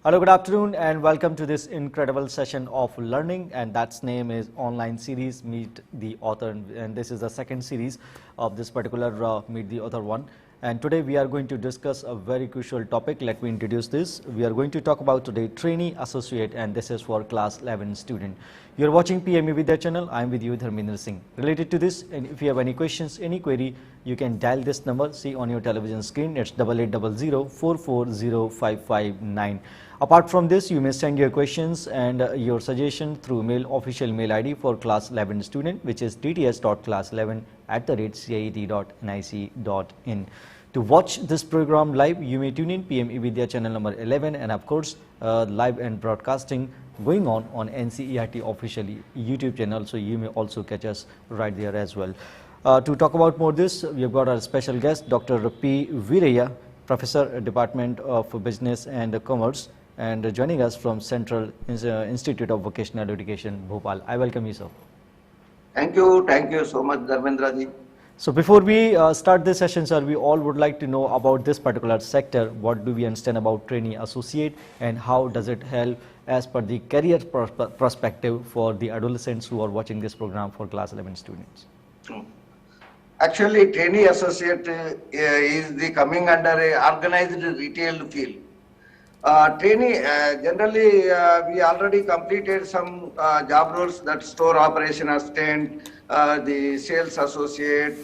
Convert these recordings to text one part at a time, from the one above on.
Hello, good afternoon, and welcome to this incredible session of learning, and that's name is Online Series Meet the Author, and this is the second series of this particular Meet the Author one. And today we are going to discuss a very crucial topic. Let me introduce this. We are going to talk about today Trainee Associate, and this is for class 11 student. You are watching PME Vidya channel. I am with you, Dharmendra Singh. Related to this, and if you have any questions, any query, you can dial this number. See on your television screen. It's 8800 440 Apart from this, you may send your questions and your suggestion through official mail ID for class 11 student, which is tts.class11@ciet.nic.in. To watch this program live, you may tune in PME Vidya channel number 11, and of course live and broadcasting going on NCERT official YouTube channel, so you may also catch us right there as well. To talk about more this, we have got our special guest, Dr. P. Veeraya, Professor, Department of Business and Commerce, and joining us from Central Institute of Vocational Education, Bhopal. I welcome you, sir. Thank you so much, Dharmendra ji. So before we start this session, sir, we all would like to know about this particular sector. What do we understand about Trainee Associate, and how does it help as per the career perspective for the adolescents who are watching this program for class 11 students? Actually, Trainee Associate is the coming under a organized retail field. Trainee, generally we already completed some job roles, that store operation assistant, the sales associate,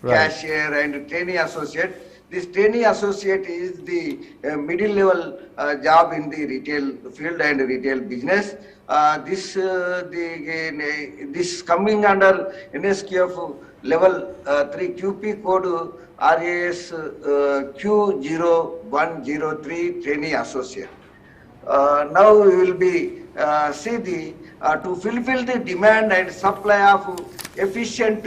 cashier, and trainee associate. This trainee associate is the middle level job in the retail field and retail business. This coming under NSQF level 3 QP code RAS Q0103 trainee associate. Now we will be see the to fulfill the demand and supply of efficient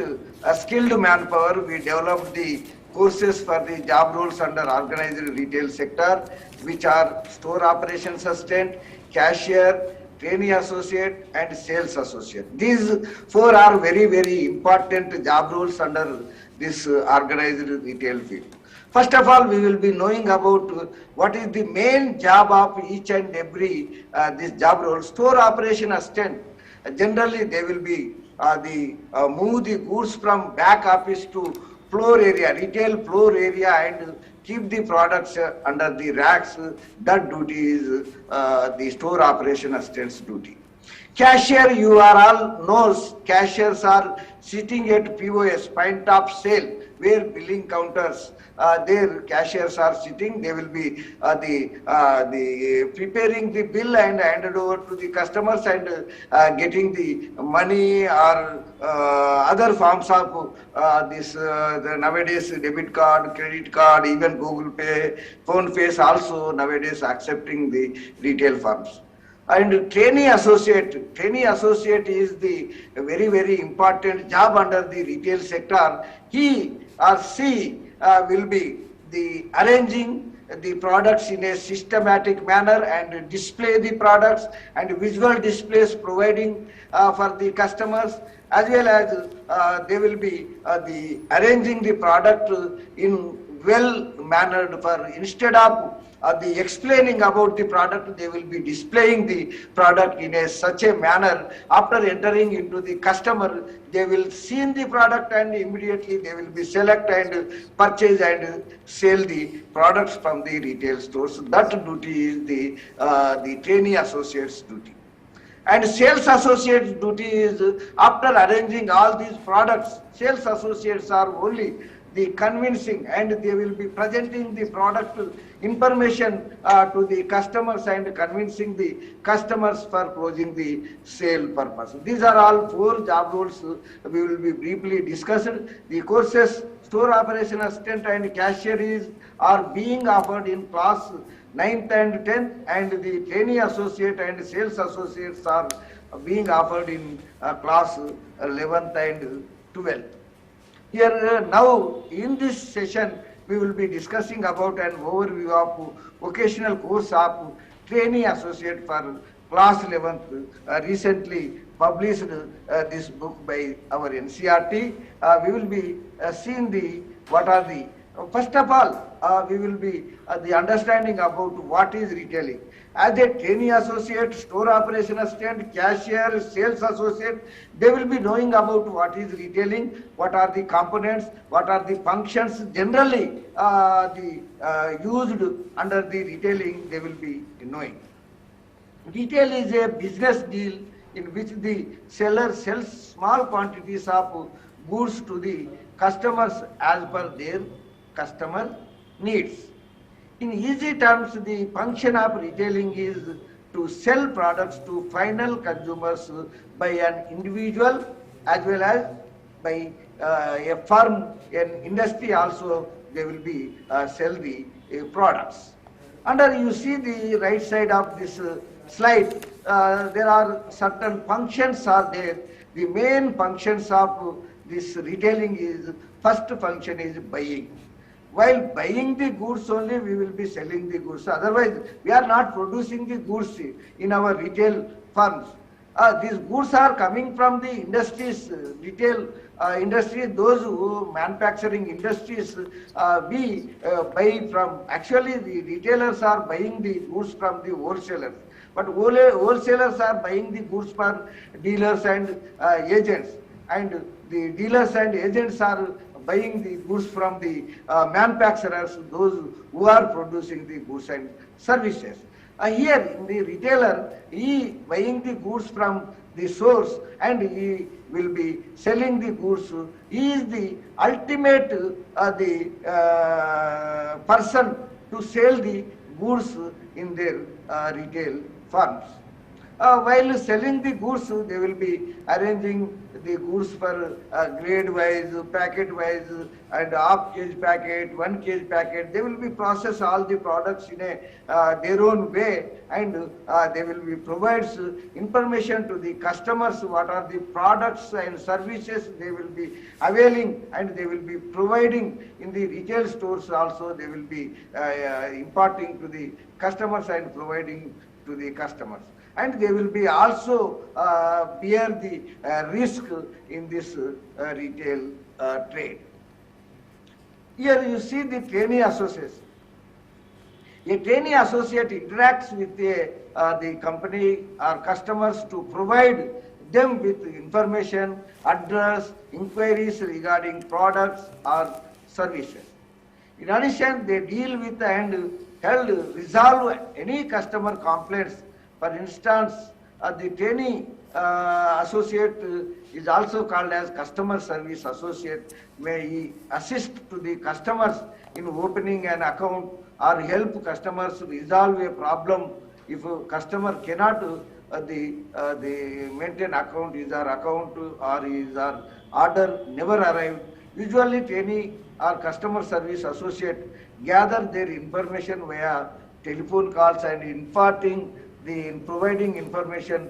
skilled manpower, we developed the courses for the job roles under organized retail sector, which are store operations assistant, cashier, trainee associate, and sales associate. These four are very, very important job roles under this organized retail field. First of all, we will be knowing about what is the main job of each and every this job role. Store operation assistant, generally they will be move the goods from back office to floor area, retail floor area, and keep the products under the racks. That duty is the store operation assistant's duty. Cashier, you are all knows, cashiers are sitting at POS, point of sale, where billing counters, their cashiers are sitting. They will be preparing the bill and handed over to the customers, and getting the money or other forms of nowadays the debit card, credit card, even Google Pay, Phone Pay also nowadays accepting the retail firms. And trainee associate is the very, very important job under the retail sector. He or she will be the arranging the products in a systematic manner and display the products, and visual displays providing for the customers, as well as they will be the arranging the product in well mannered, for instead of the explaining about the product, they will be displaying the product in such a manner. After entering into the customer, they will see the product and immediately they will be select and purchase and sell the products from the retail stores. That duty is the trainee associate's duty. And sales associate's duty is, after arranging all these products, sales associates are only the convincing, and they will be presenting the product information to the customers and convincing the customers for closing the sale purpose. These are all four job roles we will be briefly discussed. The courses store operation assistant and cashier are being offered in class 9th and 10th, and the trainee associate and sales associates are being offered in class 11th and 12th. Here now in this session we will be discussing about an overview of vocational course of trainee associate for class 11th. Recently published this book by our NCERT. We will be seeing what are the first of all we will be the understanding about what is retailing. As a trainee associate, store operation assistant, cashier, sales associate, they will be knowing about what is retailing, what are the components, what are the functions generally used under the retailing, they will be knowing. Retail is a business deal in which the seller sells small quantities of goods to the customers as per their customer needs. In easy terms, the function of retailing is to sell products to final consumers by an individual as well as by a firm, an industry also, they will be sell the products. Under you see the right side of this slide, there are certain functions are there. The main functions of this retailing is, first function is buying. While buying the goods only, we will be selling the goods. Otherwise, we are not producing the goods in our retail firms. These goods are coming from the industries, retail industry, those who manufacturing industries, we buy from, actually the retailers are buying the goods from the wholesalers. But wholesalers are buying the goods from dealers and agents. And the dealers and agents are buying the goods from the manufacturers, those who are producing the goods and services. Here, the retailer, he buying the goods from the source and he will be selling the goods. He is the ultimate person to sell the goods in their retail firms. While selling the goods, they will be arranging the goods for grade wise, packet wise, and half kg packet, 1 kg packet. They will be process all the products in a their own way, and they will be provides information to the customers what are the products and services they will be availing, and they will be providing in the retail stores also. They will be imparting to the customers and providing to the customers. And they will be also bear the risk in this retail trade. Here you see the trainee associates. A trainee associate interacts with the company or customers to provide them with information, address, inquiries regarding products or services. In addition, they deal with and help resolve any customer complaints. For instance, the trainee associate is also called as customer service associate, where he assist to the customers in opening an account or help customers resolve a problem. If a customer cannot the maintain account, his or account or his or order never arrived, usually trainee or customer service associate gather their information via telephone calls and imparting providing information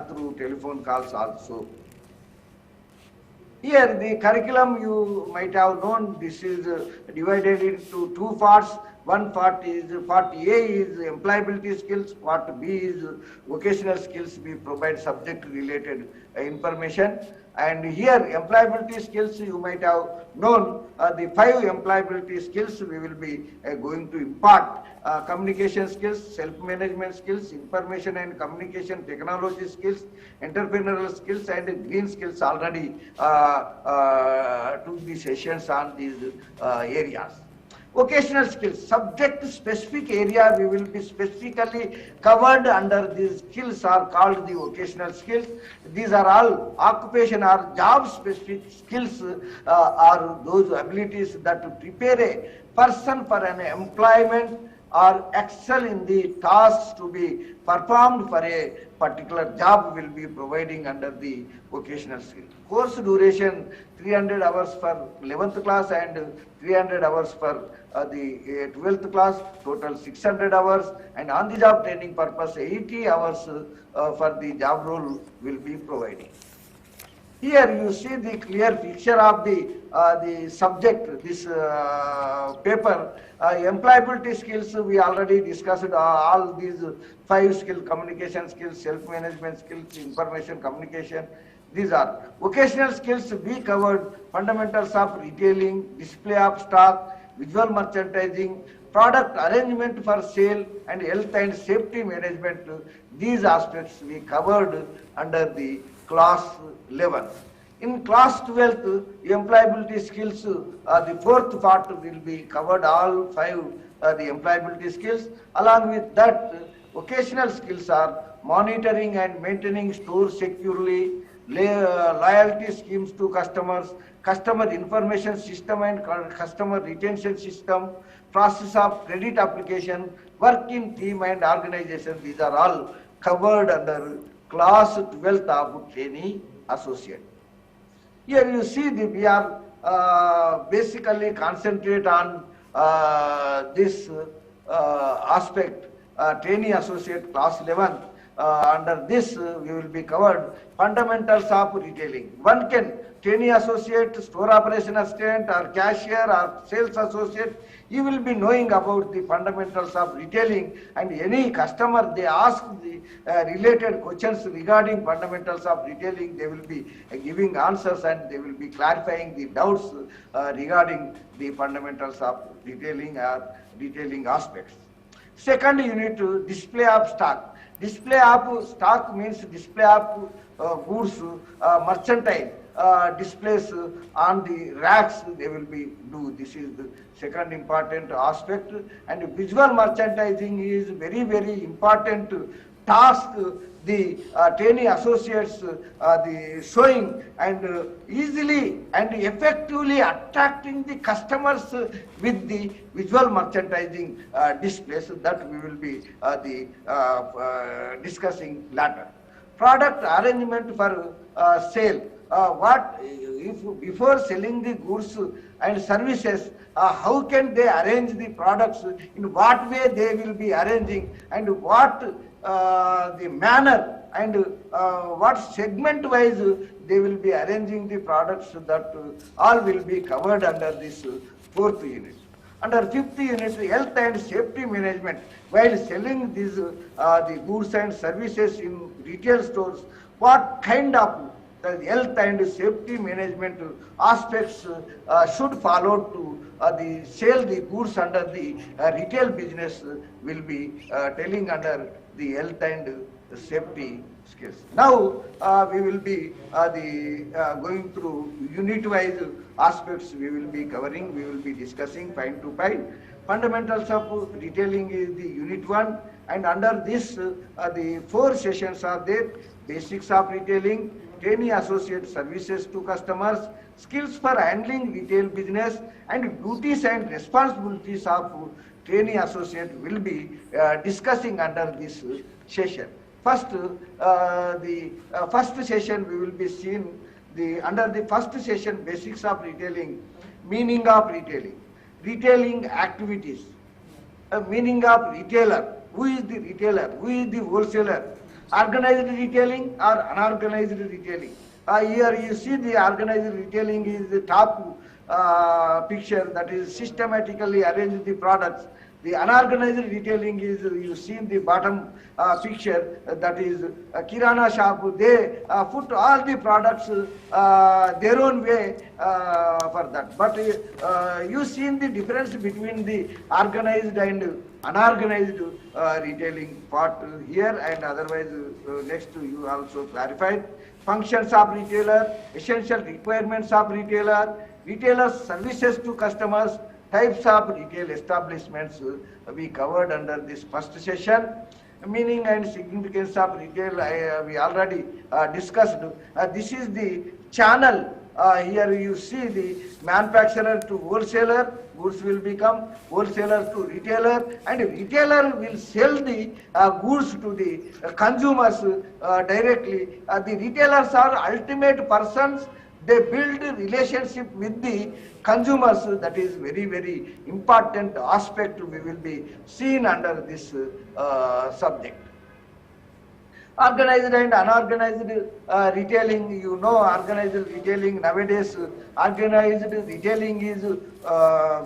through telephone calls also. Here the curriculum you might have known, this is divided into two parts. One part is, part A is employability skills, part B is vocational skills. We provide subject related information. And here employability skills you might have known, the 5 employability skills we will be going to impart. Communication skills, self-management skills, information and communication technology skills, entrepreneurial skills and green skills. Already took the sessions on these areas. Vocational skills, subject specific area we will be specifically covered under these skills are called the vocational skills. These are all occupation or job specific skills are those abilities that prepare a person for an employment or excel in the tasks to be performed for a particular job will be providing under the vocational skill. Course duration 300 hours for 11th class and 300 hours for the 12th class, total 600 hours, and on the job training purpose 80 hours for the job role will be providing. Here you see the clear picture of the subject, this paper. Employability skills, we already discussed all these 5 skills: communication skills, self-management skills, information communication. These are vocational skills. We covered fundamentals of retailing, display of stock, visual merchandising, product arrangement for sale and health and safety management. These aspects we covered under the class 11. In class 12, employability skills, the fourth part will be covered all five the employability skills. Along with that, vocational skills are monitoring and maintaining stores securely, loyalty schemes to customers, customer information system and customer retention system, process of credit application, work in team and organization. These are all covered under class 12th of trainee associate. Here you see we are basically concentrate on this aspect, trainee associate class 11. Under this we will be covered fundamentals of retailing. One can trainee associate, store operation assistant or cashier or sales associate, you will be knowing about the fundamentals of retailing, and any customer they ask the related questions regarding fundamentals of retailing, they will be giving answers and they will be clarifying the doubts regarding the fundamentals of retailing or retailing aspects. Second unit, display of stock. Display of stock means display of goods, merchandise, displays on the racks they will be do. This is the second important aspect, and visual merchandising is very, very important task. The trainee associates the showing and easily and effectively attracting the customers with the visual merchandising displays that we will be discussing later. Product arrangement for sale. What if before selling the goods and services, how can they arrange the products, in what way they will be arranging, and what the manner and what segment wise they will be arranging the products, that all will be covered under this fourth unit. Under fifth unit, health and safety management. While selling these the goods and services in retail stores, what kind of the health and safety management aspects should follow to the sell the goods under the retail business will be telling under the health and safety skills. Now we will be going through unit-wise aspects. We will be covering. We will be discussing point to point. Fundamentals of retailing is the unit 1, and under this the 4 sessions are there. Basics of retailing, trainee associate services to customers, skills for handling retail business, and duties and responsibilities of trainee associate will be discussing under this session. First, the first session we will be seeing under the first session, basics of retailing, meaning of retailing, retailing activities, meaning of retailer, who is the retailer, who is the wholesaler, organized retailing or unorganized retailing. Here you see the organized retailing is the top picture, that is systematically arrange the products. The unorganized retailing is, you see in the bottom picture, that is Kirana shop. They put all the products their own way for that. But you see the difference between the organized and unorganized retailing part here, and otherwise next you also clarified. Functions of retailer, essential requirements of retailer, retailer's services to customers, types of retail establishments we covered under this first session. Meaning and significance of retail we already discussed. This is the channel. Here you see the manufacturer to wholesaler, goods will become wholesaler to retailer, and retailer will sell the goods to the consumers directly. The retailers are ultimate persons. They build relationship with the consumers. That is very, very important aspect we will be seen under this subject. Organized and unorganized retailing. You know, organized retailing nowadays, organized retailing is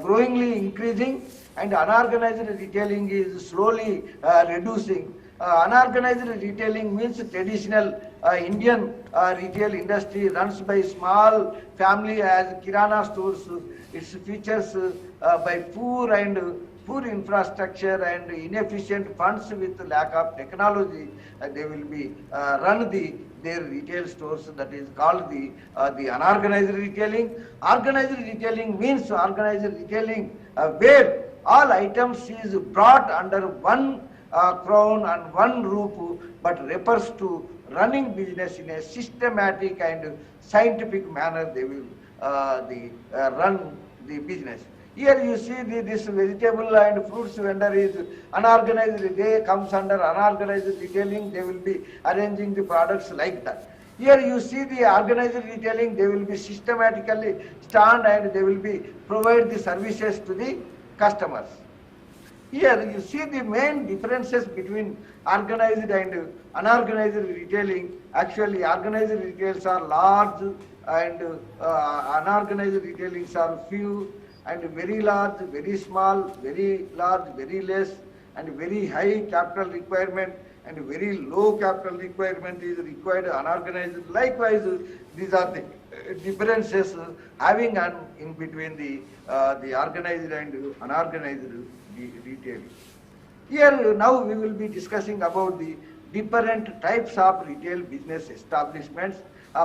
growingly increasing, and unorganized retailing is slowly reducing. Unorganized retailing means traditional Indian retail industry runs by small family as kirana stores. Its features by poor and poor infrastructure and inefficient funds with lack of technology, they will be run their retail stores. That is called the unorganized retailing. Organized retailing means organized retailing where all items is brought under one crown and one roof, but refers to running business in a systematic and scientific manner. They will run the business. Here you see this vegetable and fruits vendor is unorganized. They comes under unorganized retailing. They will be arranging the products like that. Here you see the organized retailing. They will be systematically stand and they will be provide the services to the customers. Here you see the main differences between organized and unorganized retailing. Actually, organized retails are large and unorganized retailings are few, and very large, very small, very large, very less, and very high capital requirement and very low capital requirement is required unorganized. Likewise, these are the differences having in between the organized and unorganized retailing. Here now we will be discussing about the different types of retail business establishments.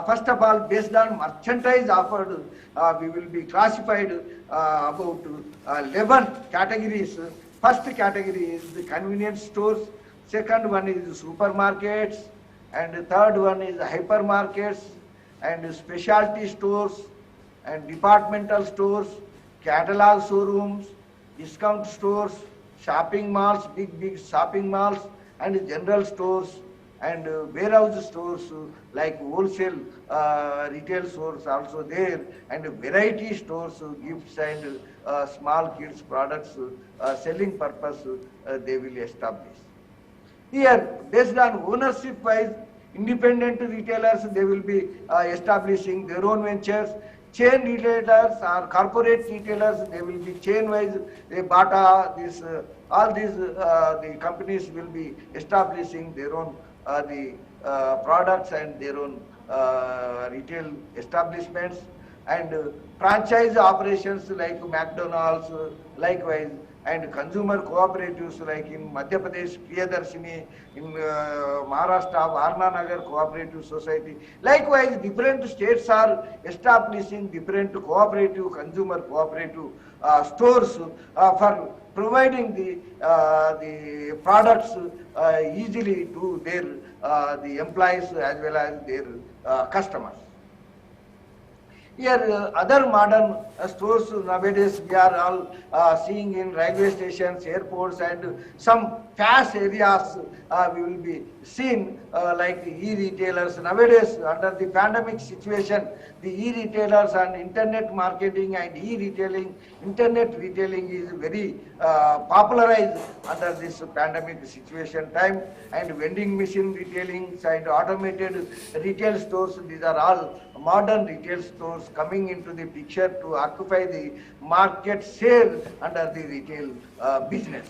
First of all, based on merchandise offered, we will be classified about 11 categories. First category is the convenience stores, second one is supermarkets, and third one is hypermarkets, and specialty stores, and departmental stores, catalog showrooms, discount stores, shopping malls, big shopping malls, and general stores, and warehouse stores like wholesale retail stores also there, and variety stores, gifts and small kids products selling purpose they will establish. Here, based on ownership wise, independent retailers, they will be establishing their own ventures. Chain retailers or corporate retailers, they will be chain wise. Bata, all these the companies will be establishing their own products and their own retail establishments, and franchise operations like McDonald's, likewise, and consumer cooperatives like in Madhya Pradesh, Priyadarshini, in Maharashtra, Varna Nagar Cooperative Society. Likewise, different states are establishing different cooperative, consumer cooperative stores for providing the products easily to their the employees as well as their customers. Here, other modern stores nowadays we are all seeing in railway stations, airports, and some fast areas we will be seen like e-retailers. Nowadays, under the pandemic situation, the e-retailers and internet marketing and e-retailing, internet retailing is very popularized under this pandemic situation time, and vending machine retailing and automated retail stores, these are all modern retail stores coming into the picture to occupy the market share under the retail business.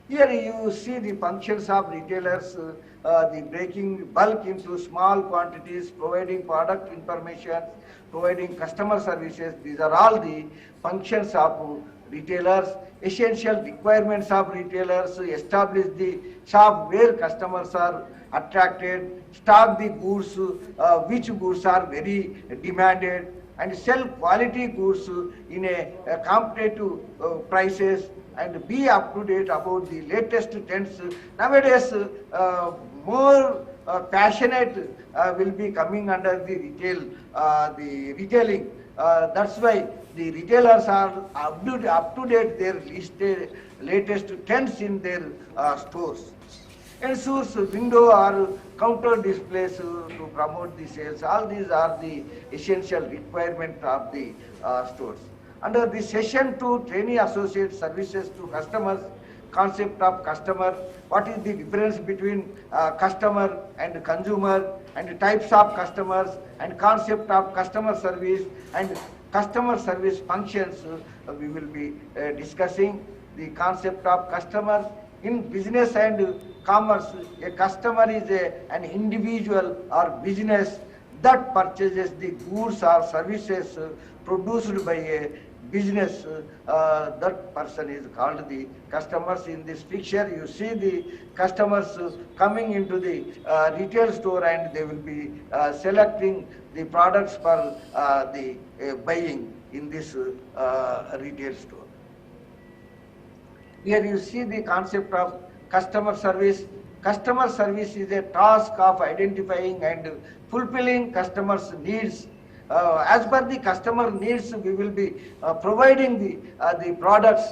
Here you see the functions of retailers, the breaking bulk into small quantities, providing product information, providing customer services. These are all the functions of retailers. Essential requirements of retailers: establish the shop where customers are attracted, stock the goods, which goods are very demanded, and sell quality goods in a competitive prices, and be up to date about the latest trends. Nowadays, more passionate will be coming under the the retailing. That's why the retailers are up to date their latest trends in their stores. Ensures window or counter displays to promote the sales. All these are the essential requirement of the stores. Under the session 2, trainee associate services to customers, concept of customer, what is the difference between customer and consumer, and types of customers, and concept of customer service, and customer service functions, we will be discussing. The concept of customer in business and commerce. A customer is an individual or business that purchases the goods or services produced by a business, that person is called the customers. In this picture, you see the customers coming into the retail store, and they will be selecting the products for the buying in this retail store. Here you see the concept of customer service. Customer service is a task of identifying and fulfilling customers' needs. As per the customer needs, we will be providing the products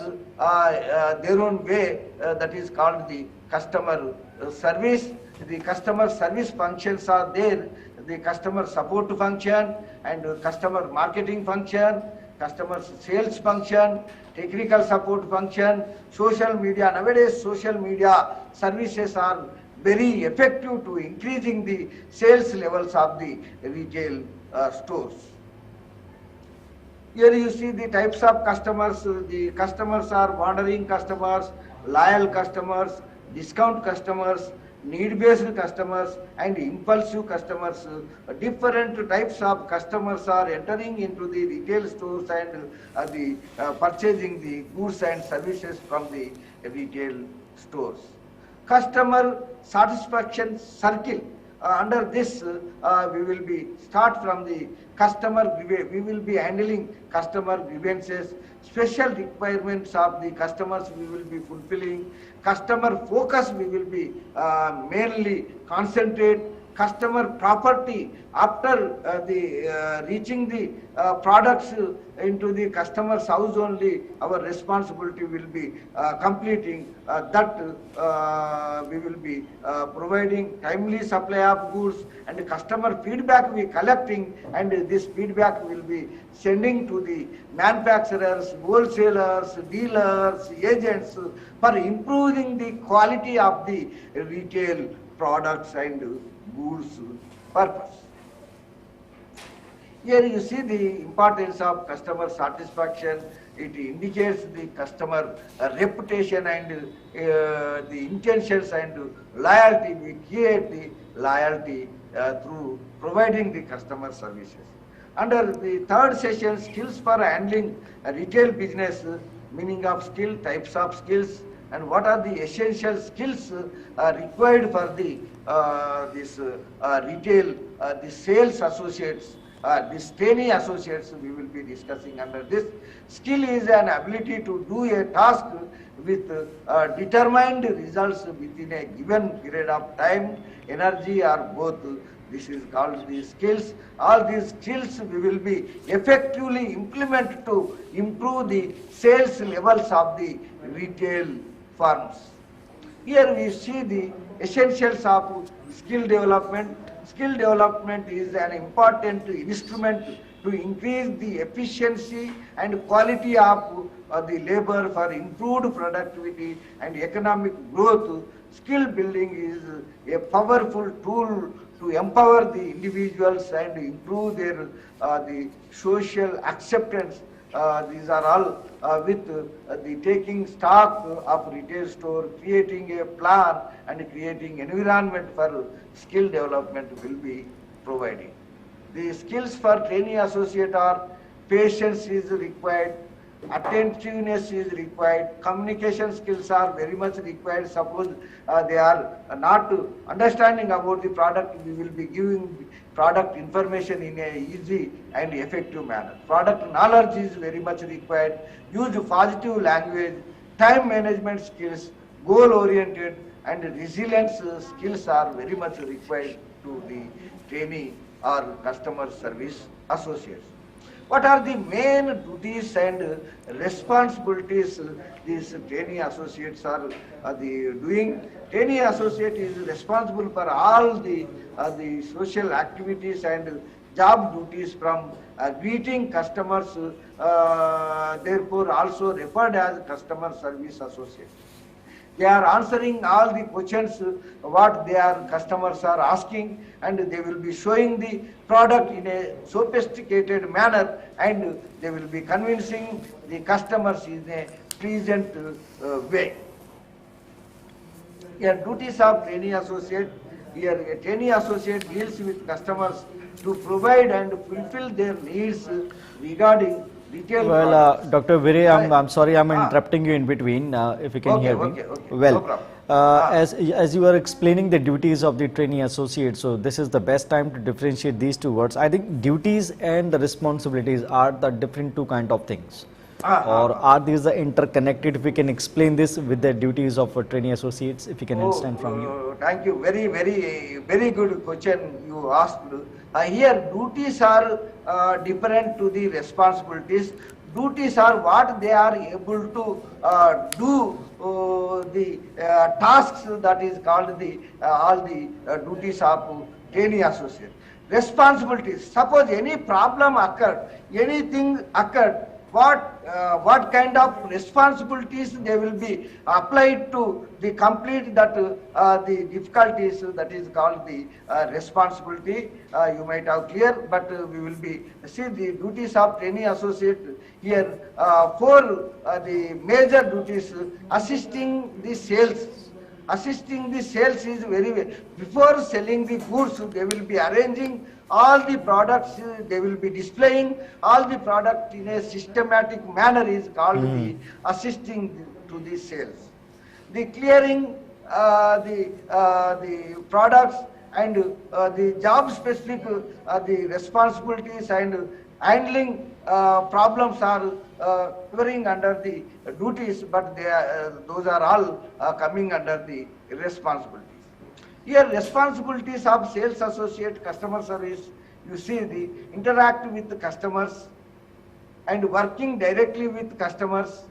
their own way. That is called the customer service. The customer service functions are there. The customer support function and customer marketing function, customer sales function, technical support function, social media. Nowadays, social media services are very effective to increasing the sales levels of the retail stores. Here you see the types of customers. The customers are wandering customers, loyal customers, discount customers, need-based customers, and impulsive customers. Different types of customers are entering into the retail stores and purchasing the goods and services from the retail stores. Customer satisfaction circle. Under this, we will be start from the customer. We will be handling customer grievances, special requirements of the customers we will be fulfilling. Customer focus we will be mainly concentrate. Customer property, after reaching the products into the customer's house only, our responsibility will be completing that. We will be providing timely supply of goods, and customer feedback we collecting, and this feedback will be sending to the manufacturers, wholesalers, dealers, agents for improving the quality of the retail products and goods purpose. Here you see the importance of customer satisfaction. It indicates the customer reputation and the intentions and loyalty. We create the loyalty through providing the customer services. Under the third session, skills for handling retail business, meaning of skill, types of skills, and what are the essential skills required for the retail, the sales associates, this trainee associates we will be discussing under this. Skill is an ability to do a task with determined results within a given period of time, energy, or both. This is called the skills. All these skills we will be effectively implement to improve the sales levels of the retail firms. Here we see the essentials of skill development. Skill development is an important instrument to increase the efficiency and quality of the labor for improved productivity and economic growth. Skill building is a powerful tool to empower the individuals and improve their the social acceptance. These are all with the taking stock of retail store, creating a plan and creating environment for skill development will be provided. The skills for trainee associate are patience is required, attentiveness is required, communication skills are very much required. Suppose they are not understanding about the product, we will be giving product information in a easy and effective manner. Product knowledge is very much required. Use positive language, time management skills, goal oriented and resilience skills are very much required to the trainee or customer service associates. What are the main duties and responsibilities these trainee associates are doing? Trainee associate is responsible for all the social activities and job duties from greeting customers, therefore also referred as customer service associates. They are answering all the questions what their customers are asking, and they will be showing the product in a sophisticated manner, and they will be convincing the customers in a pleasant way. Here duties of trainee associate. Here a trainee associate deals with customers to provide and fulfill their needs regarding retail Well, products. Dr. Virey, I'm sorry I'm Ah. interrupting you in between, if you can Okay, hear me. okay, okay. Well, No problem. Ah. as you were explaining the duties of the trainee associate, so this is the best time to differentiate these two words. I think duties and the responsibilities are the different two kind of things. Or are these the interconnected? If we can explain this with the duties of trainee associates, if you can understand from you. Thank you. Very good question you asked. Here, duties are different to the responsibilities. Duties are what they are able to do the tasks that is called the all the duties of trainee associate. Responsibilities. Suppose any problem occurred, anything occurred, what kind of responsibilities they will be applied to the complete that the difficulties that is called the responsibility. You might have clear, but we will be see the duties of trainee associate here. For the major duties, assisting the sales. Assisting the sales is very, before selling the goods, they will be arranging all the products, they will be displaying all the product in a systematic manner is called the assisting to the sales. The clearing the products and the job specific the responsibilities and handling problems are occurring under the duties, but they are, those are all coming under the responsibilities. Here, responsibilities of sales associate, customer service, you see the interact with the customers and working directly with customers,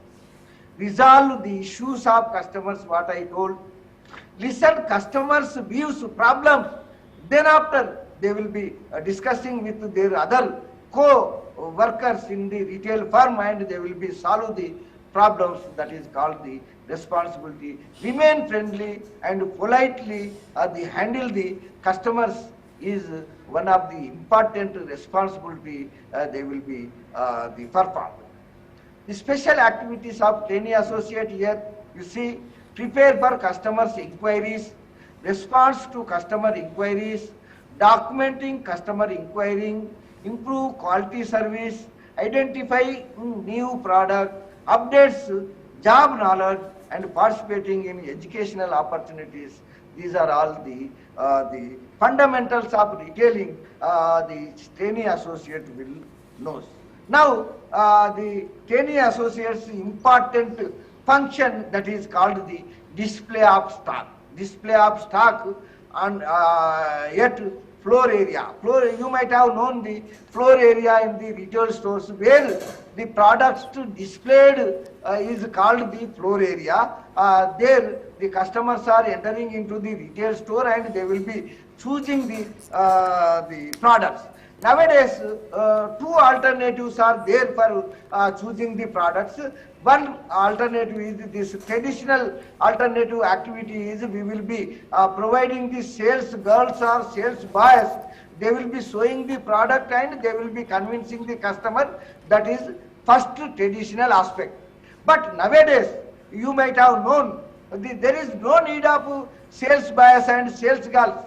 resolve the issues of customers, what I told, listen customers' views, problems, then after they will be discussing with their other co-workers in the retail firm and they will be solve the problems, that is called the responsibility. Remain friendly and politely the handle the customers is one of the important responsibility they will be the performed. The special activities of trainee associate here, you see, prepare for customers' inquiries, response to customer inquiries, documenting customer inquiry, improve quality service, identify new product, updates job knowledge, and participating in educational opportunities. These are all the fundamentals of retailing the trainee associate will know. Now, the trainee associate's important function that is called the display of stock. Display of stock on yet floor area. Floor, you might have known the floor area in the retail stores where the products displayed is called the floor area. There the customers are entering into the retail store and they will be choosing the products. Nowadays, two alternatives are there for choosing the products. One alternative is this traditional alternative activity is we will be providing the sales girls or sales boys. They will be showing the product and they will be convincing the customer. That is first traditional aspect. But nowadays, you might have known, there is no need of sales boys and sales girls.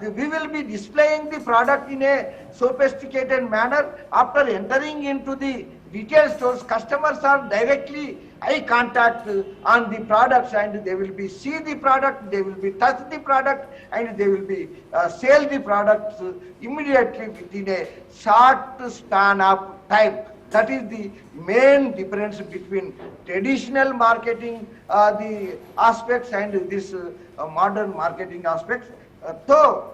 We will be displaying the product in a sophisticated manner. After entering into the retail stores, customers are directly eye contact on the products and they will be see the product, they will be touch the product and they will be sell the products immediately within a short span of time. That is the main difference between traditional marketing the aspects and this modern marketing aspects. So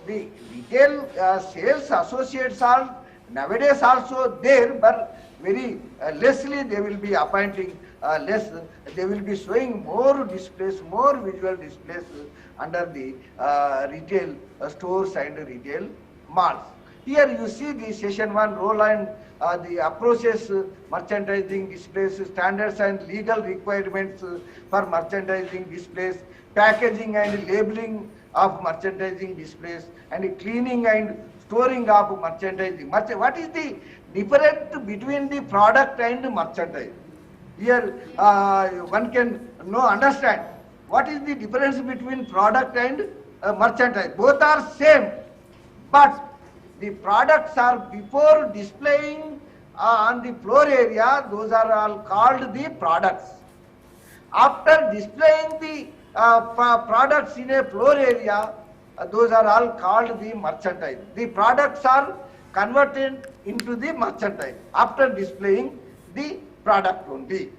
the retail sales associates are nowadays also there, but very lessly they will be appointing less. They will be showing more displays, more visual displays under the retail stores and retail malls. Here you see the session 1 role and the approaches, merchandising displays, standards and legal requirements for merchandising displays, packaging and labeling of merchandising displays, and cleaning and storing of merchandising. What is the difference between the product and merchandise? Here one can understand what is the difference between product and merchandise. Both are same, but the products are before displaying on the floor area, those are all called the products. After displaying the products in a floor area, those are all called the merchandise. The products are converted into the merchandise after displaying the product only.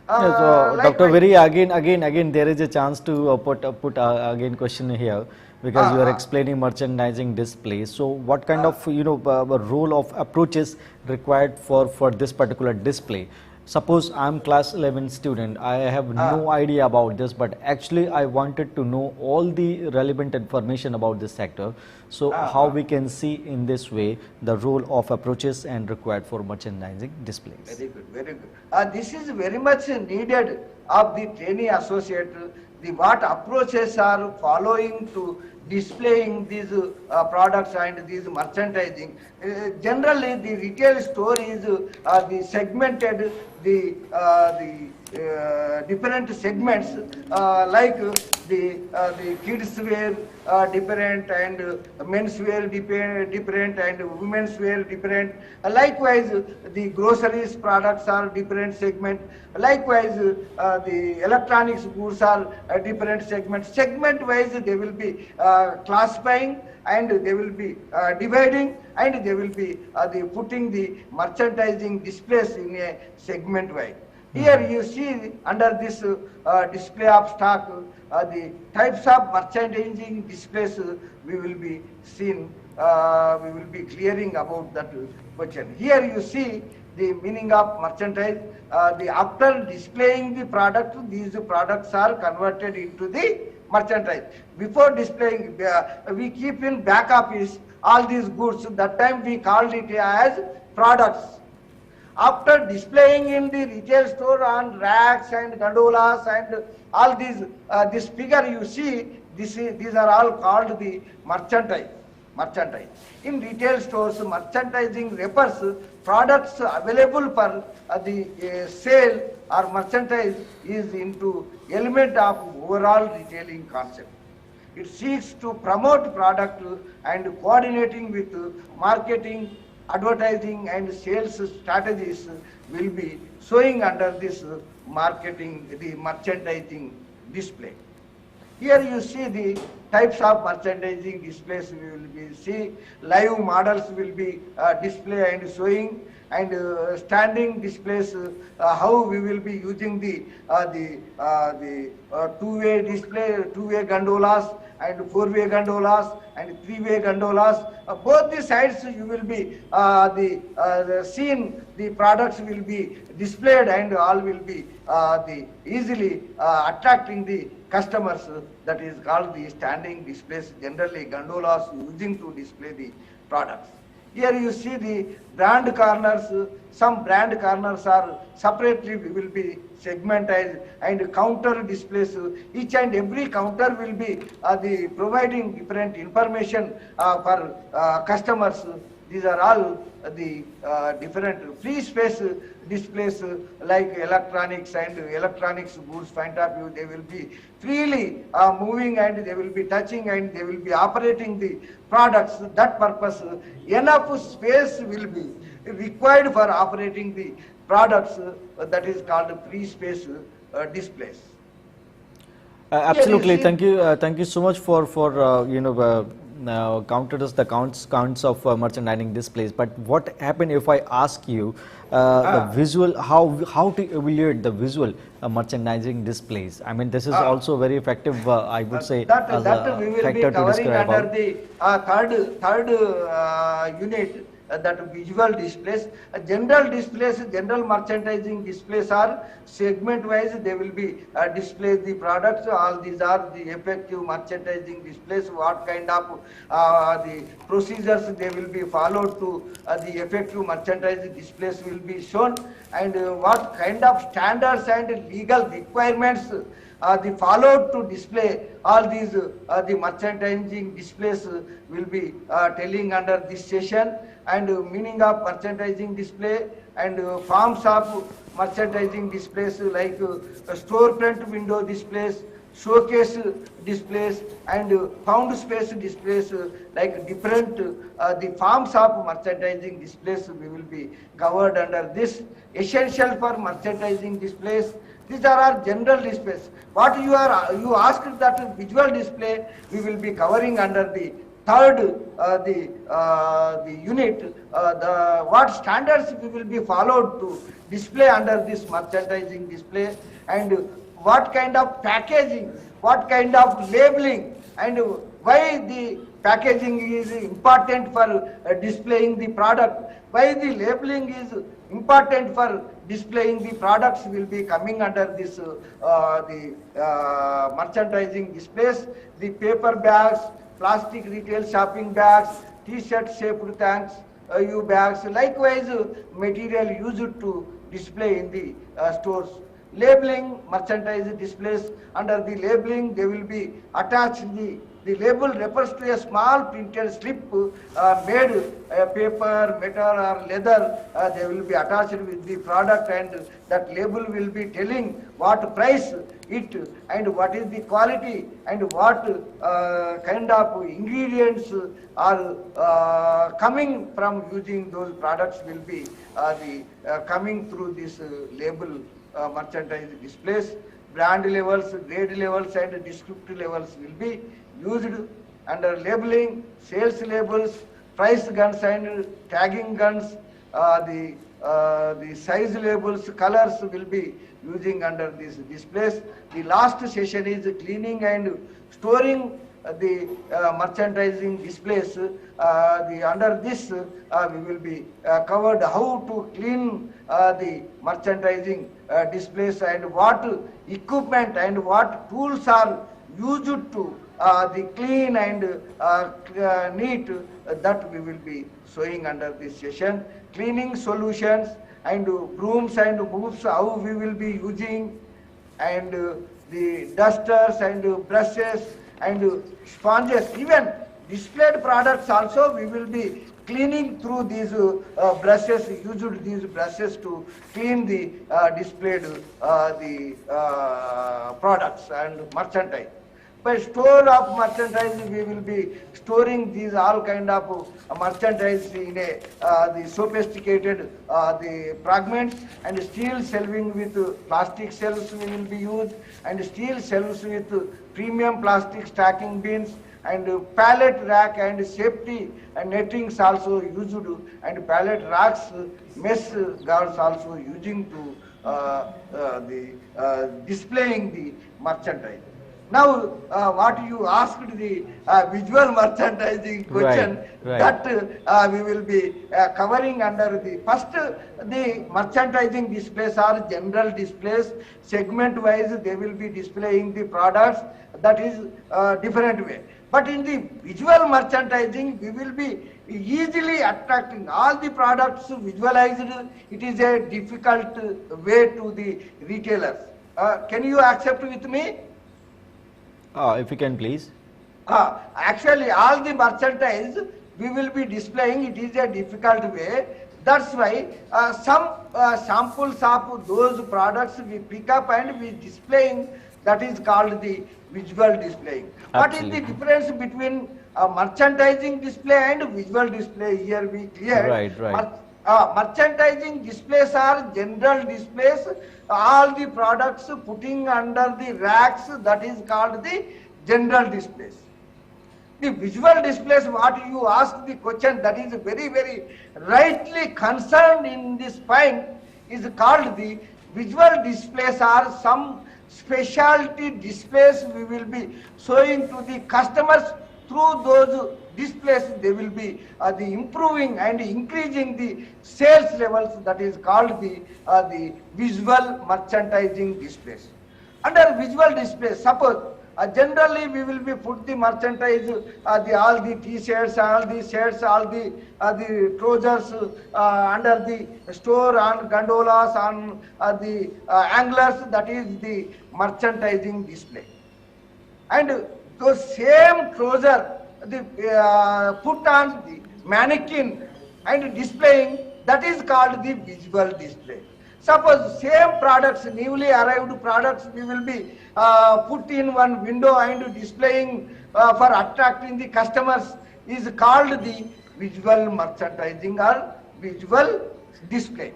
Yeah, so Dr. Likewise, Very, again, there is a chance to put again question here, because you are explaining merchandising display. So, what kind of role of approaches required for this particular display? Suppose I am class 11 student, I have no idea about this, but actually I wanted to know all the relevant information about this sector. So, how we can see in this way the role of approaches and required for merchandising displays? very good, very good. This is very much needed of the trainee associate. The what approaches are following to displaying these products and these merchandising. Generally, the retail store is the segmented the different segments like the kids wear different, and men's wear different, and women's wear different. Likewise, the groceries products are different segment. Likewise, the electronics goods are different segments. Segment wise, they will be classifying, and they will be dividing, and they will be putting the merchandising displays in a segment wise. Here you see under this display of stock, the types of merchandising displays we will be seen, we will be clearing about that question. Here you see the meaning of merchandise. After displaying the product, these products are converted into the merchandise. Before displaying, we keep in back office all these goods. That time we called it as products. After displaying in the retail store on racks and gondolas and all these, this figure you see, these are all called the merchandise. In retail stores, merchandising refers products available for the sale or merchandise is into element of overall retailing concept. It seeks to promote product and coordinating with marketing, advertising and sales strategies will be showing under this marketing, the merchandising display. Here you see the types of merchandising displays. We will be see live models will be display and showing, and standing displays, how we will be using the two-way display, two-way gondolas and four-way gondolas and three-way gondolas. Both the sides you will be seen, the products will be displayed, and all will be easily attracting the customers. That is called the standing displays, generally gondolas using to display the products. Here you see the brand corners. Some brand corners are separately will be segmented, and counter displays. Each and every counter will be providing different information for customers. These are all the different free space displays like electronics and electronics goods point of view. They will be freely moving, and they will be touching, and they will be operating the products. That purpose, enough space will be required for operating the products. That is called free space displays. Absolutely. Thank you so much for counted as the counts of merchandising displays. But what happened if I ask you the visual, how to evaluate the visual merchandising displays? I mean, this is also very effective, I would say, that as we a will factor be to covering describe under about. the third unit. That visual displays, general displays, general merchandising displays are segment wise. They will be display the products. All these are the effective merchandising displays. What kind of the procedures they will be followed to the effective merchandising displays will be shown, and what kind of standards and legal requirements the followed to display all these the merchandising displays will be telling under this session, and meaning of merchandising display, and forms of merchandising displays like storefront window displays, showcase displays and found space displays, like different the forms of merchandising displays we will be covered under this. Essential for merchandising displays, these are our general displays. What you asked that visual display, we will be covering under the third the unit, what standards we will be followed to display under this merchandising display, and what kind of packaging, what kind of labeling, and why the packaging is important for displaying the product, why the labeling is important for displaying the products will be coming under this the merchandising displays. The paper bags, plastic retail shopping bags, t-shirt shaped thanks you bags, likewise material used to display in the stores. Labeling merchandise displays, under the labeling they will be attached, the label refers to a small printed slip made paper, metal or leather, they will be attached with the product, and that label will be telling what price it and what is the quality and what kind of ingredients are coming from using those products will be coming through this label merchandise displays. Brand levels, grade levels and descriptive levels will be used under labeling. Sales labels, price guns and tagging guns, the size labels, colors will be using under these displays. The last session is cleaning and storing the merchandising displays. Under this we will be covered how to clean the merchandising displays and what equipment and what tools are used to the clean and neat, that we will be showing under this session. Cleaning solutions and brooms and mops, how we will be using, and the dusters and brushes and sponges, even displayed products also we will be cleaning through these brushes, used these brushes to clean the displayed the products and merchandise. By store of merchandise, we will be storing these all kind of merchandise in a the sophisticated the fragments, and steel shelving with plastic shelves we will be used, and steel shelves with premium plastic stacking bins, and pallet rack and safety and nettings also used, and pallet racks, mesh guards also using to displaying the merchandise. Now, what you asked the visual merchandising question, right. that we will be covering under the first. The merchandising displays are general displays, segment wise they will be displaying the products, that is different way. But in the visual merchandising, we will be easily attracting all the products visualized. It is a difficult way to the retailers. Can you accept with me? If you can please. Actually, all the merchandise we will be displaying, it is a difficult way. That's why some samples of those products we pick up and we displaying, that is called the visual displaying. What is the difference between merchandising display and visual display? Here we clear. Right. Merchandising displays are general displays, all the products putting under the racks, that is called the general displays. The visual displays, what you ask the question, that is very, very rightly concerned in this point, is called the visual displays are some specialty displays we will be showing to the customers. Through those displays they will be the improving and increasing the sales levels, that is called the visual merchandising displays. Under visual displays, suppose generally we will be put the merchandise, all the t-shirts, all the shirts, all the trousers under the store, on gondolas, on the anglers, that is the merchandising display. And those same trouser put on the mannequin and displaying, that is called the visual display. Suppose same products, newly arrived products, we will be put in one window and displaying for attracting the customers is called the visual merchandising or visual display.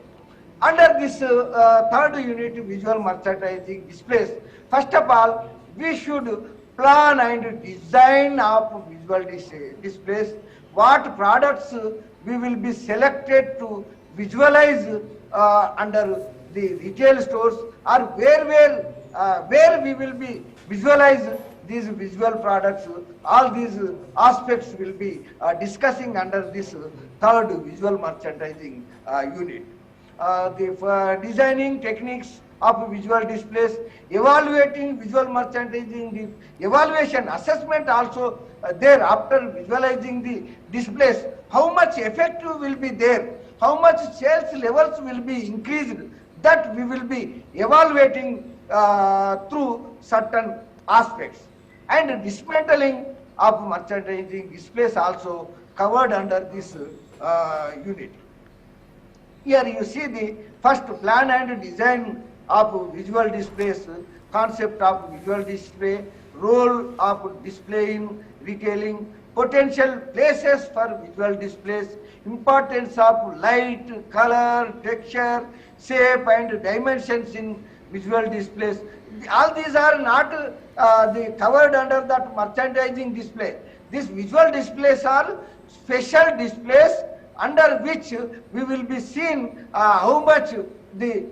Under this third unit, visual merchandising displays, first of all, we should plan and design of visual displays. What products we will be selected to visualize under the retail stores, or where we will be visualize these visual products. All these aspects will be discussing under this third visual merchandising unit. The designing techniques of visual displays, evaluating visual merchandising, the evaluation assessment also there after visualizing the displays, how much effect will be there, how much sales levels will be increased, that we will be evaluating through certain aspects. And dismantling of merchandising displays also covered under this unit. Here you see the first plan and design of visual displays, concept of visual display, role of display in retailing, potential places for visual displays, importance of light, color, texture, shape and dimensions in visual displays. All these are not covered under that merchandising display. These visual displays are special displays under which we will be seen how much the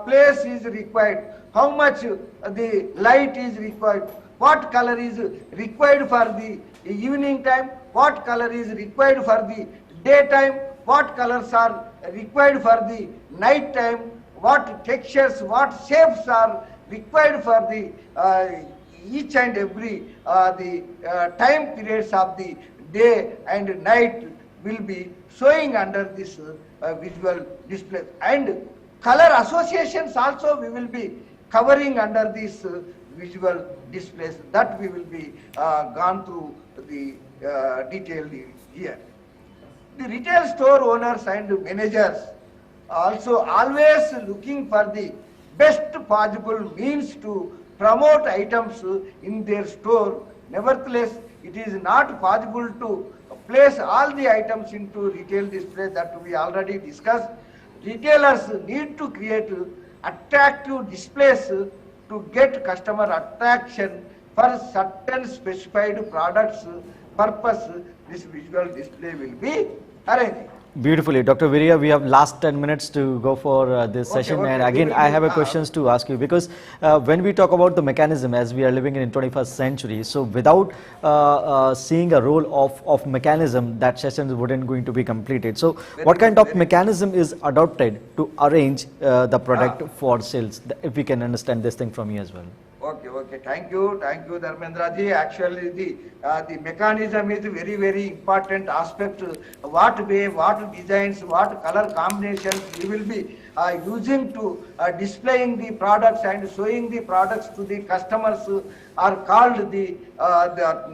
place is required, how much the light is required, what color is required for the evening time, what color is required for the daytime, what colors are required for the night time, what textures, what shapes are required for the each and every time periods of the day and night will be showing under this visual display. And color associations also we will be covering under these visual displays, that we will be gone through the detailed here. The retail store owners and managers also always looking for the best possible means to promote items in their store. Nevertheless, it is not possible to place all the items into retail display, that we already discussed. Retailers need to create attractive displays to get customer attraction for certain specified products purpose. This visual display will be arranged. Beautifully, Dr. Virya, we have last 10 minutes to go for this session, and again I have a questions to ask you, because when we talk about the mechanism, as we are living in 21st century, so without seeing a role of mechanism, that session wouldn't going to be completed. So what kind of mechanism is adopted to arrange the product for sales, if we can understand this thing from you as well? Okay, thank you, Dharmendra ji. Actually, the mechanism is very, very important aspect. What way, what designs, what color combinations we will be using to displaying the products and showing the products to the customers are called the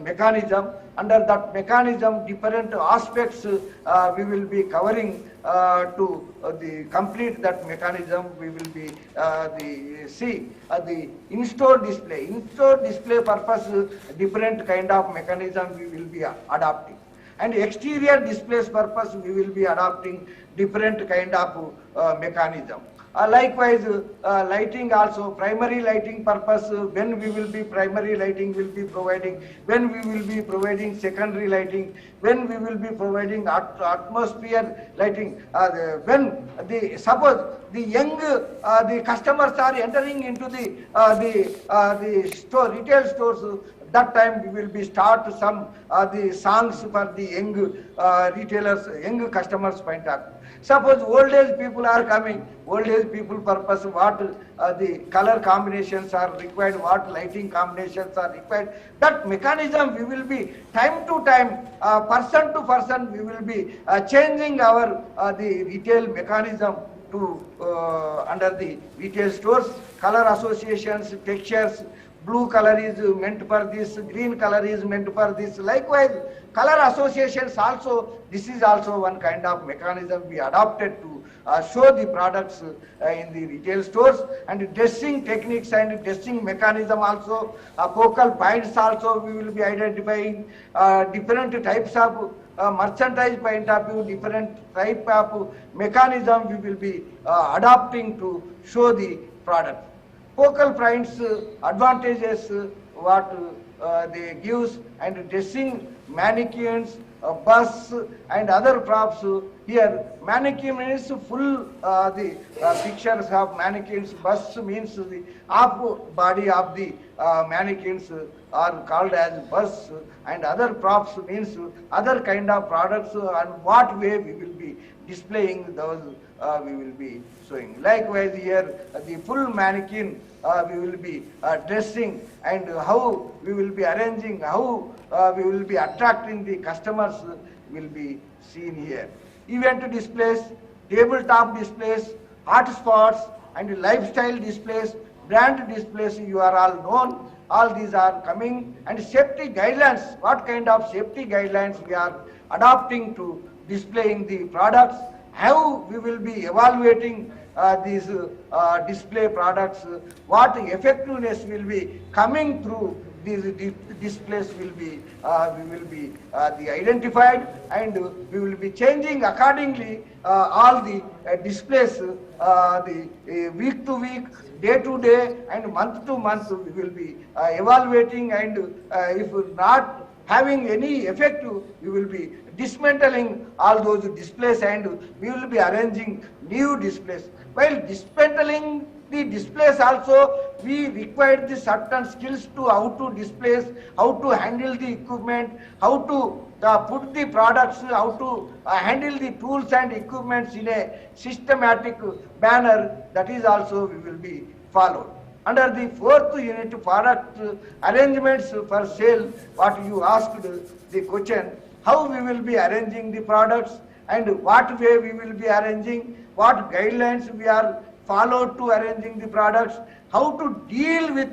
mechanism. Under that mechanism, different aspects we will be covering to complete that mechanism. We will be see the in-store display. In-store display purpose, different kind of mechanism we will be adopting. And exterior displays purpose, we will be adopting different kind of mechanism. Likewise, lighting also, primary lighting purpose, when we will be primary lighting will be providing, when we will be providing secondary lighting, when we will be providing atmosphere lighting, when suppose the young the customers are entering into the store, retail stores, that time we will be start some the songs for the young retailers, young customers point out. Suppose old age people are coming, old age people purpose, what the color combinations are required, what lighting combinations are required. That mechanism we will be time to time, person to person, we will be changing our the retail mechanism to under the retail stores. Color associations, textures, blue color is meant for this, green color is meant for this. Likewise, color associations also, this is also one kind of mechanism we adopted to show the products in the retail stores, and dressing techniques and dressing mechanism also, focal points also we will be identifying, different types of merchandise point of view, different type of mechanism we will be adopting to show the product. Focal points, advantages, what they gives, and dressing mannequins, bus and other props. Here mannequin means full the pictures of mannequins. Bus means the half body of the mannequins are called as bus, and other props means other kind of products, and what way we will be displaying those we will be showing. Likewise here the full mannequin we will be dressing, and how we will be arranging, how we will be attracting the customers will be seen here. Event displays, tabletop displays, hotspots and lifestyle displays, brand displays, you are all known. All these are coming, and safety guidelines, what kind of safety guidelines we are adopting to displaying the products, how we will be evaluating these display products, what effectiveness will be coming through these displays will be identified, and we will be changing accordingly all the displays, the week to week, day to day and month to month we will be evaluating, and if not having any effect, we will be dismantling all those displays and we will be arranging new displays. While dismantling the displays also, we require the certain skills to how to displays, how to handle the equipment, how to put the products, how to handle the tools and equipments in a systematic manner. That is also we will be followed. Under the fourth unit, product arrangements for sale, what you asked the question, how we will be arranging the products and what way we will be arranging, what guidelines we are followed to arranging the products, how to deal with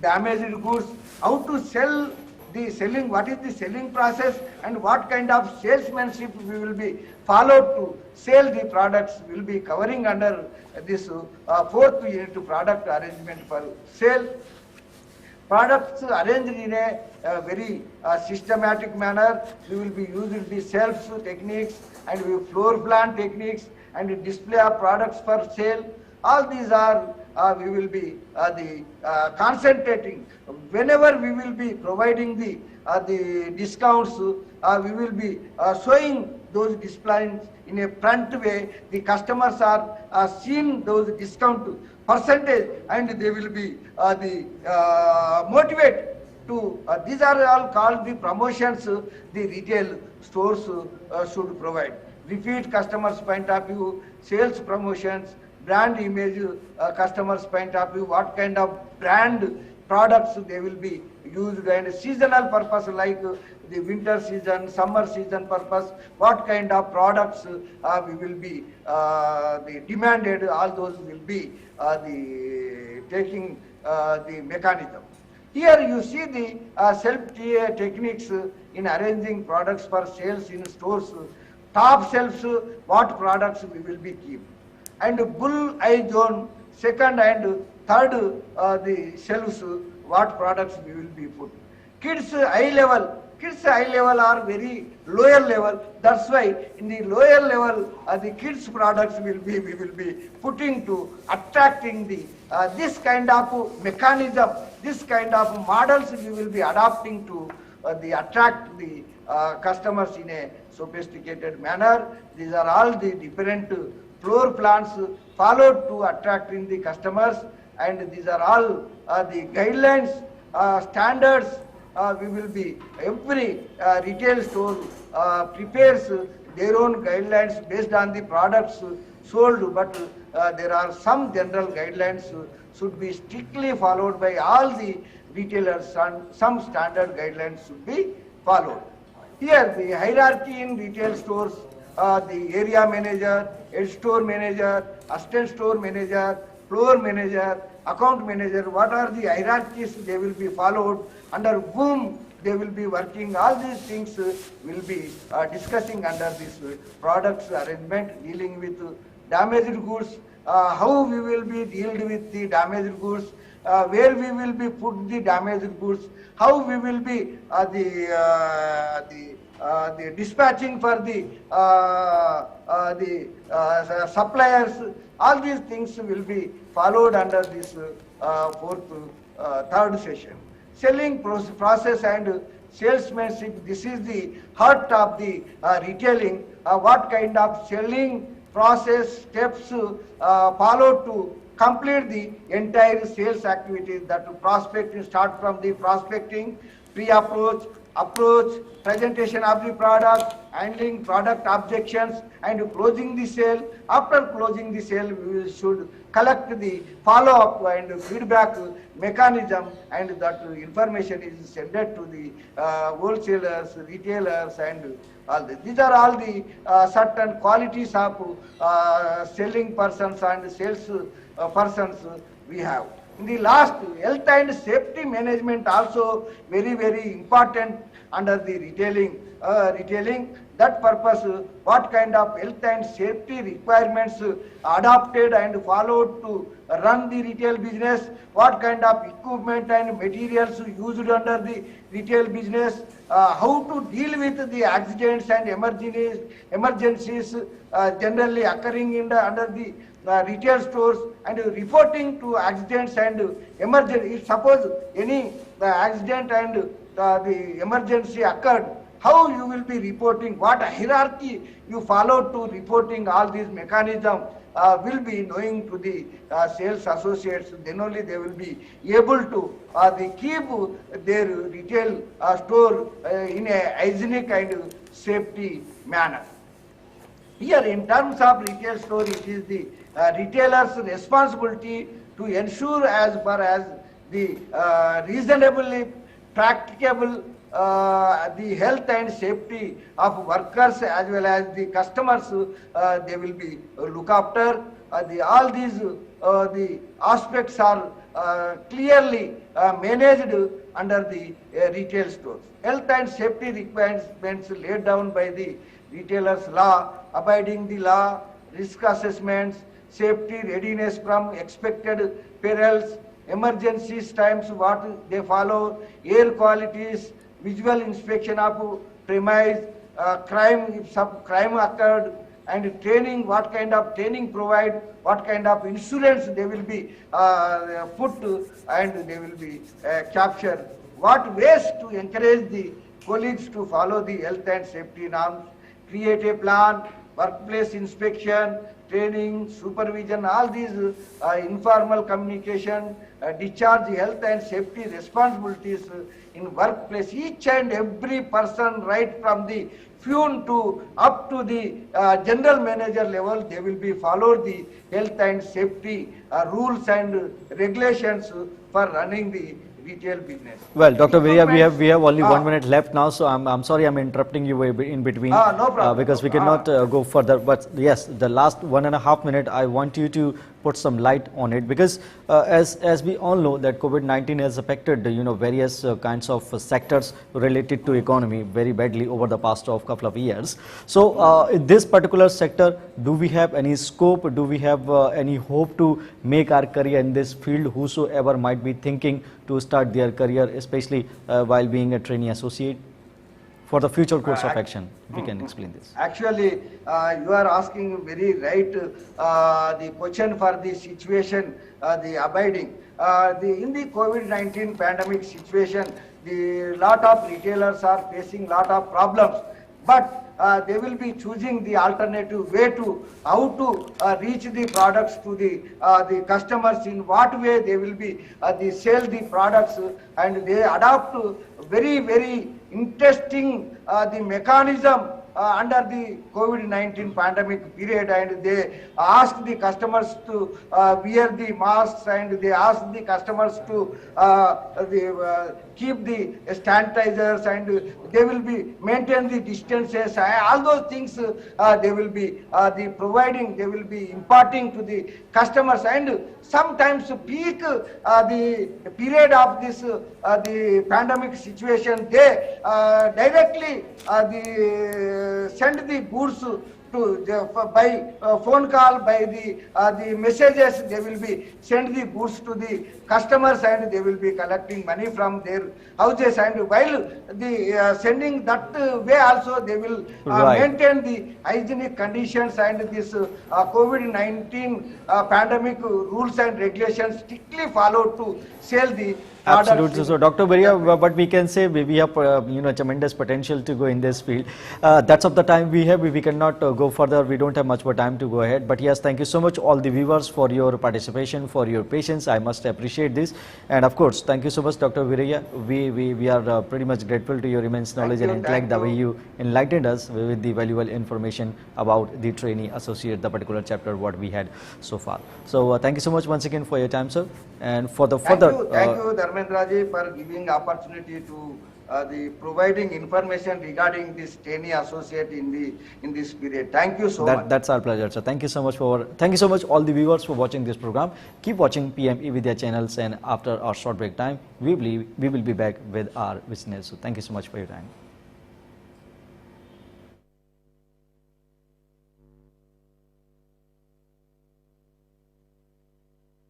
damaged goods, how to sell the selling, what is the selling process and what kind of salesmanship we will be followed to sell the products will be covering under this fourth unit, product arrangement for sale. Products arranged in a very systematic manner. We will be using the shelves techniques and floor plan techniques and display of products for sale. All these are we will be concentrating. Whenever we will be providing the discounts, we will be showing those displays in a front way. The customers are seeing those discount percentage, and they will be motivate to. These are all called the promotions the retail stores should provide. Repeat customers point of view, sales promotions, brand image, customers point of view, what kind of brand products they will be used, and seasonal purpose like the winter season, summer season purpose, what kind of products we will be demanded, all those will be taking the mechanism. Here you see the self-TA techniques in arranging products for sales in stores. Top shelves, what products we will be keep, and bull eye zone, second and third the shelves, what products we will be put. Kids eye level are very lower level. That's why in the lower level the kids products we will be putting to attracting the this kind of mechanism, this kind of models we will be adopting to attract the customers in a sophisticated manner. These are all the different floor plans followed to attracting the customers, and these are all the guidelines, standards. We will be, every retail store prepares their own guidelines based on the products sold, but there are some general guidelines should be strictly followed by all the retailers, and some standard guidelines should be followed. Here the hierarchy in retail stores, the area manager, head store manager, assistant store manager, floor manager, account manager, what are the hierarchies they will be followed, under whom they will be working. All these things will be discussing under this products arrangement, dealing with damaged goods, how we will be dealt with the damaged goods, where we will be put the damaged goods, how we will be the dispatching for the suppliers. All these things will be followed under this third session. Selling process and salesmanship. This is the heart of the retailing. What kind of selling process steps followed to complete the entire sales activities. That prospecting, start from the prospecting, pre-approach, approach, presentation of the product, handling product objections, and closing the sale. After closing the sale, we should collect the follow-up and feedback mechanism, and that information is sent to the wholesalers, retailers, and all this. These are all the certain qualities of selling persons and sales persons we have. In the last, health and safety management also very important under the retailing. That purpose, what kind of health and safety requirements adopted and followed to run the retail business, what kind of equipment and materials used under the retail business, how to deal with the accidents and emergencies generally occurring under the retail stores, and reporting to accidents and emergency. If suppose any accident and the emergency occurred, how you will be reporting, what hierarchy you follow to reporting, all these mechanism will be knowing to the sales associates. Then only they will be able to they keep their retail store in a hygienic and safety manner. Here, in terms of retail store, it is the retailer's responsibility to ensure, as far as the reasonably practicable, the health and safety of workers as well as the customers. They will be look after. All these the aspects are clearly managed under the retail stores. Health and safety requirements laid down by the retailers' law, abiding the law, risk assessments, safety readiness from expected perils, emergencies times what they follow, air qualities, visual inspection of premise, crime, if some crime occurred, and training, what kind of training provide, what kind of insurance they will be put and they will be captured, what ways to encourage the colleagues to follow the health and safety norms, create a plan, workplace inspection, training, supervision, all these informal communication, discharge health and safety responsibilities in workplace. Each and every person, right from the peon to up to the general manager level, they will be followed the health and safety rules and regulations for running the retail business. Well, Dr. Virya, we have only 1 minute left now, so I'm sorry I'm interrupting you in between. No problem. Because we cannot go further. But yes, the last 1.5 minutes, I want you to put some light on it, because as we all know that COVID-19 has affected various kinds of sectors related to economy very badly over the past couple of years. So in this particular sector, do we have any scope? Do we have any hope to make our career in this field? Whosoever might be thinking to start their career, especially while being a trainee associate, for the future course of action, if you can explain this. Actually, you are asking very right the question for the situation, the abiding. In the COVID-19 pandemic situation, the lot of retailers are facing lot of problems, but they will be choosing the alternative way to how to reach the products to the customers, in what way they will be they sell the products, and they adopt very interesting the mechanism under the COVID-19 pandemic period, and they ask the customers to wear the masks, and they ask the customers to keep the sanitizers, and they will be maintain the distances. All those things they will be providing, they will be imparting to the customers, and sometimes peak the period of this the pandemic situation, they directly send the goods by phone call, by the messages, they will be send the goods to the customers and they will be collecting money from their houses, and while the sending that way also they will Right. maintain the hygienic conditions and this COVID-19 pandemic rules and regulations strictly followed to sell the Absolutely. products. So, Dr. Beria, what we can say, we have tremendous potential to go in this field. That's of the time we have. We cannot go further. We don't have much more time to go ahead. But yes, thank you so much, all the viewers, for your participation, for your patience. I must appreciate this. And of course, thank you so much, Dr. Beria. We are pretty much grateful to your immense knowledge and intellect, the way you enlightened us with the valuable information about the trainee associate, the particular chapter what we had so far. So, thank you so much once again for your time, sir. And for the Thank further. you, Dharmendraji, for giving opportunity to the providing information regarding this trainee associate in this period. Thank you so much. That's our pleasure, sir. Thank you so much all the viewers for watching this program. Keep watching PM Vidya channels, and after our short break time, we will be back with our business. So thank you so much for your time.